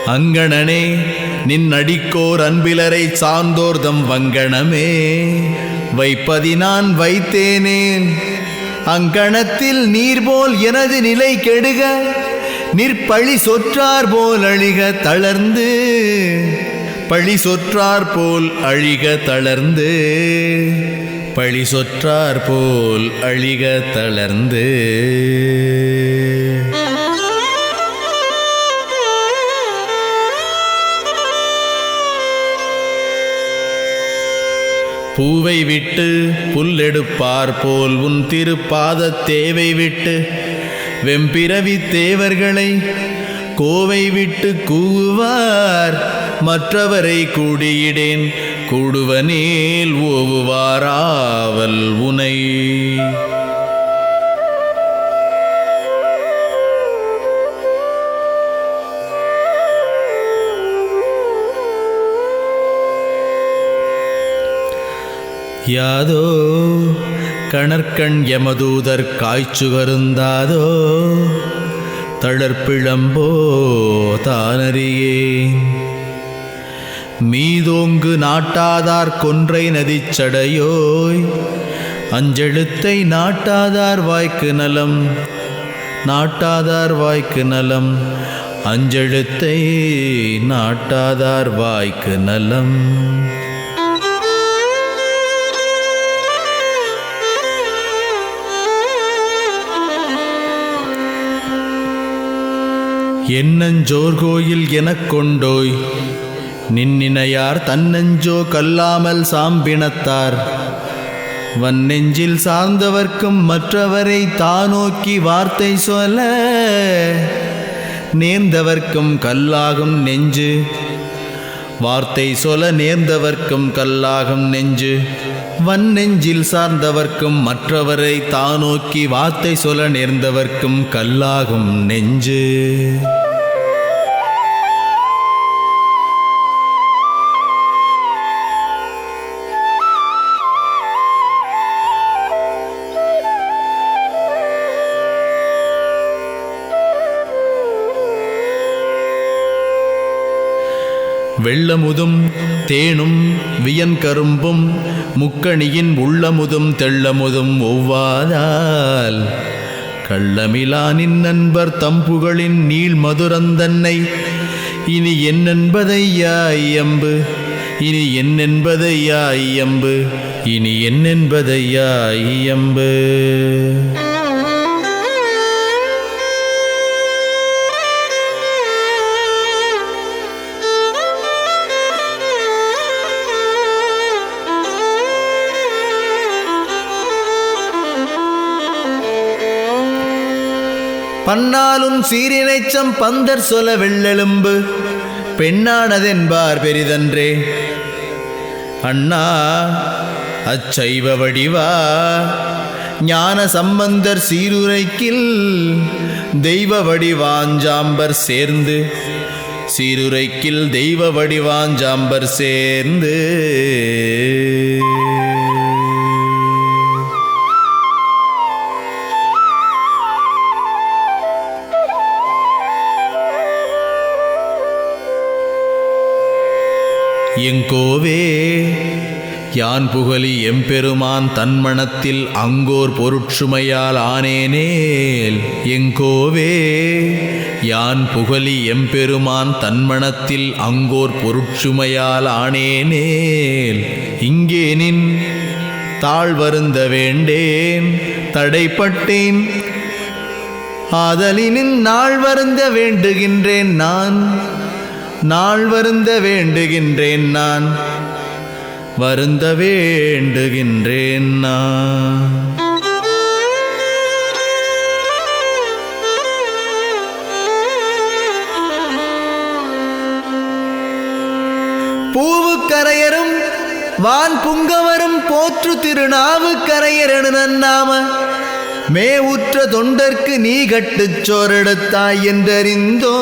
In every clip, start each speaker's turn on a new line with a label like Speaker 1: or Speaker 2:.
Speaker 1: அங்கணனே நின் அடிக்கோர் அன்பிலரை சார்ந்தோர்தம் வங்கணமே வைப்பதினான் வைத்தேனேன் அங்கணத்தில் நீர்போல் எனது நிலை கெடுக நிற்பழி சொற்றார் போல் அழிக தளர்ந்து பழி சொற்றார் போல் அழிக தளர்ந்து பழி சொற்றார் போல் அழிக தளர்ந்து பூவை விட்டு புல்லெடுப்பார் போல் உன் திருப்பாதத் தேவை விட்டு வெம்பிரவி தேவர்களை கோவை விட்டு கூவுவார் மற்றவரை கூடியிடேன் கூடுவனேல் ஓவுவாராவல் உனை யாதோ கணற்கண் யமதூதர் காய்ச்சுகருந்தாதோ தளர்ப்பிழம்போ தானறியேன் மீதோங்கு நாட்டாதார் கொன்றை நதிச்சடையோய் அஞ்செழுத்தை நாட்டாதார் வாய்க்கு நலம் நாட்டாதார் வாய்க்கு நலம் அஞ்செழுத்தை நாட்டாதார் வாய்க்கு நலம் என்னஞ்சோர் கோயில் எனக் கொண்டோய் நின்னினையார் தன்னஞ்சோ கல்லாமல் சாம்பினத்தார் வன்னெஞ்சில் சார்ந்தவர்க்கும் மற்றவரை தானோக்கி வார்த்தை சொல்ல நேர்ந்தவர்க்கும் கல்லாகும் நெஞ்சு வார்த்தை சொல்ல நேர்ந்தவர்க்கும் கல்லாகும் நெஞ்சு வன்னெஞ்சில் சார்ந்தவர்க்கும் மற்றவரை தானோக்கி வார்த்தை சொல்ல நேர்ந்தவர்க்கும் கல்லாகும் நெஞ்சு வெள்ளமுதும் தேனும் வியன்கரும்பும் முக்கணியின் உள்ளமுதும் தெள்ளமுதும் ஒவ்வாதால் கள்ளமிலானின் நண்பர் தம்புகளின் நீள் மதுரந்தன்னை இனி என்னென்பதையா ஐயம்பு இனி என்னென்பதையா ஐயம்பு இனி என்னென்பதையா ஐயம்பு பன்னாலும் சீரினைச்சம் பந்தர் சொல வெள்ளெலும்பு பெண்ணானதென்பார் பெரிதன்றே அண்ணா அச்சைவ வடிவா ஞான சம்பந்தர் சீருரைக்கில் தெய்வ வடிவாஞ்சாம்பர் சேர்ந்து சீருரைக்கில் தெய்வ வடிவாஞ்சாம்பர் சேர்ந்து எங்கோவே யான் புகழி எம்பெருமான் தன்மணத்தில் அங்கோர் பொருட்சுமையால் ஆனேனேல் எங்கோவே யான் புகழி எம்பெருமான் தன்மணத்தில் அங்கோர் பொருட்சுமையால் ஆனேனேல் இங்கே நின் தாழ் வருந்த வேண்டேன் தடைப்பட்டேன் ஆதலினின் நாள் வருந்த வேண்டுகின்றேன் நான் நாள் வருந்த வேண்டுகின்றேன் நான் வருந்த வேண்டுகின்றேன் நான் பூவுக்கரையரும் வான் புங்கவரும் போற்று திருநாவுக்கரையரனு நன்னாம மேவுற்ற தொண்டர்க்கு நீ கட்டுச் சோரெடுத்தாய் என்றறிந்தோ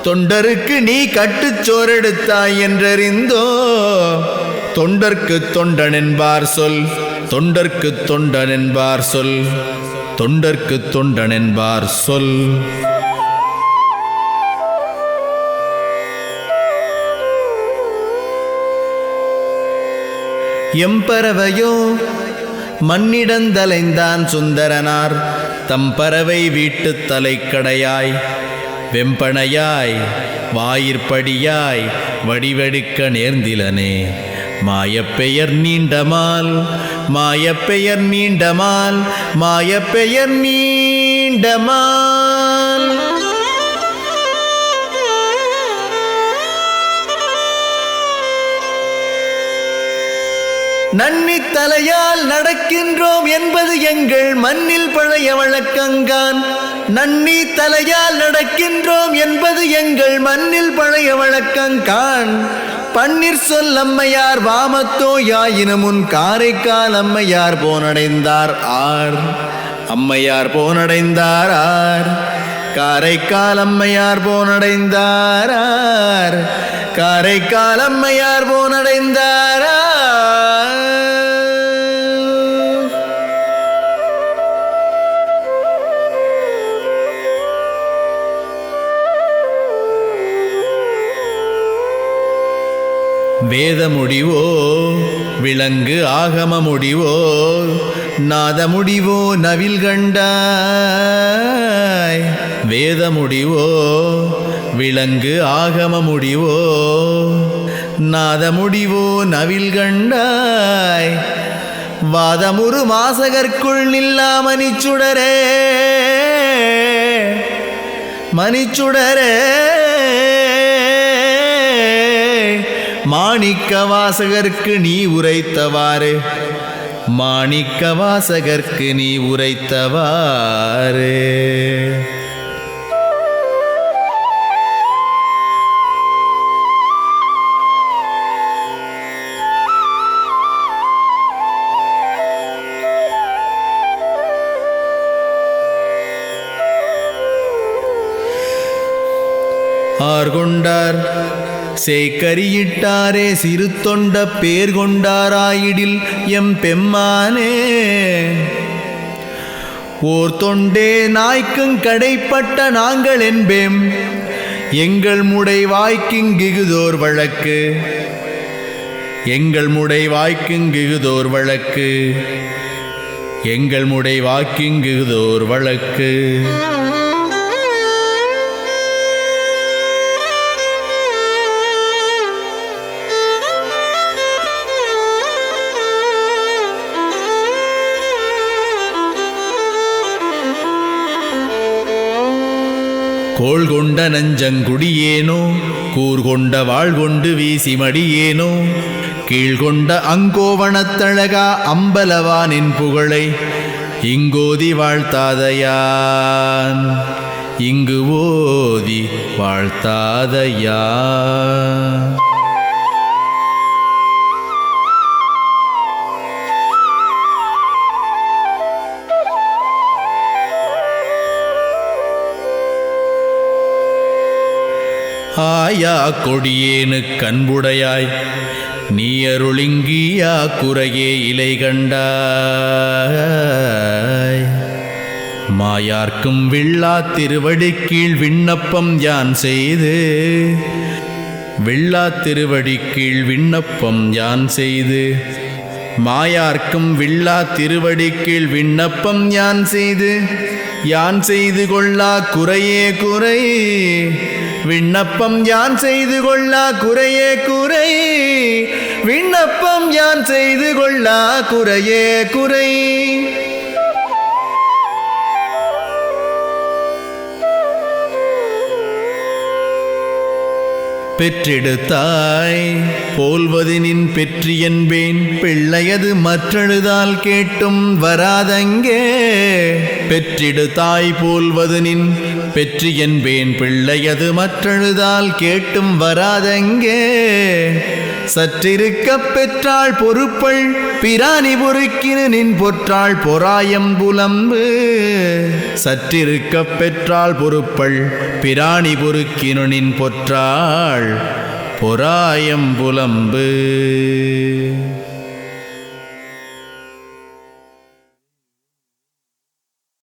Speaker 1: தொண்டருக்கு நீ கட்டுச் சோரெடுத்தாய் என்றறிந்தோ தொண்டர்க்கு தொண்டன் என்பார் சொல், தொண்டர்க்கு தொண்டன் என்பார் சொல், தொண்டர்க்கு தொண்டன் என்பார் சொல். எம்பறவையோ மண்ணிடந்தலைந்தான் சுந்தரனார், தம்பறவை வீட்டுத் தலைக்கடையாய் வெம்பனையாய் வாயிற்படியாய் வடிவெடுக்க நேர்ந்திலனே. மாயப்பெயர் நீண்டமால், மாயப்பெயர் நீண்டமால், மாயப்பெயர் நீண்டமால். நன்னி தலையால் நடக்கின்றோம் என்பது எங்கள் மண்ணில் பழைய வழக்கங்கான். நன்னி தலையால் நடக்கின்றோம் என்பது எங்கள் மண்ணில் பழைய வழக்கங்கான். பன்னீர் சொல் அம்மையார் வாமத்தோ யாயினும் முன் காரைக்கால் அம்மையார் போனடைந்தார் ஆர். அம்மையார் போனடைந்தார் ஆர், காரைக்கால் அம்மையார் போனடைந்தார் ஆர், காரைக்கால் அம்மையார் போனடைந்தார் ஆர். வேத முடிவோ விலங்கு ஆகம முடிவோ நாத முடிவோ நவில் கண்டாய். வேத முடிவோ விலங்கு ஆகம முடிவோ நாத முடிவோ நவில் கண்டாய். வாதமுறு மாசகர்க்குள் நில்லா மணிச்சுடரே, மணிச்சுடரே மாணிக்க வாசகர்க்கு நீ உரைத்தவாறு, மாணிக்க வாசகர்க்கு நீ உரைத்தவாறு. ஆர்கொண்டார் சேக்கரியிட்டாரே சிறு தொண்ட பேர் கொண்டாராயிடில் எம் பெம்மானே. ஓர் தொண்டே நாய்க்குங் கடைப்பட்ட நாங்கள் என்பேம், எங்கள் முடை வாய்க்குங்கிகுதோர் வழக்கு, எங்கள் முடை வாய்க்குங்கிகுதோர் வழக்கு, எங்கள் முடை வாய்க்குங்கிகுதோர் வழக்கு. கோள் கொண்ட நஞ்சங்குடியேனோ கூர்கொண்ட வாழ்கொண்டு வீசி மடியேனோ, கீழ்கொண்ட அங்கோவணத்தழகா அம்பலவானின் புகழை இங்கோதி வாழ்த்தாதையான், இங்கு ஓதி வாழ்த்தாதையான். ஆயா கொடியேனு கண்புடையாய் நீ அருளிங்கியா குறையே இலை கண்டாய். மாயார்க்கும் வில்லா திருவடி கீழ் விண்ணப்பம் யான் செய்து, வில்லா திருவடி கீழ் விண்ணப்பம் யான் செய்து, மாயார்க்கும் வில்லா திருவடி கீழ் விண்ணப்பம் யான் செய்து, யான் செய்து கொள்ளா குறையே குறை, விண்ணப்பம் யான் செய்து கொள்ளா குறையே குறை, விண்ணப்பம் யான் செய்து கொள்ளா குறையே குறை. பெற்றெடுத்தாய் போல்வதினின் பெற்றியன்பேன், பிள்ளையது மற்றழுதால் கேட்டும் வராதங்கே. பெற்றிடுதாய் போல்வதினின் பெற்றியன்பேன், பிள்ளையது மற்றழுதால் கேட்டும் வராதங்கே. சற்றிருக்கப் பெற்றாள் பொறுப்பள் பிராணி பொறுக்கினு நின் பொற்றாள் பொறாயம் புலம்பு. சற்றிருக்கப் பெற்றாள் பொறுப்பள் பிராணி பொறுக்கினு நின் பொற்றாள் பொறாயம் புலம்பு.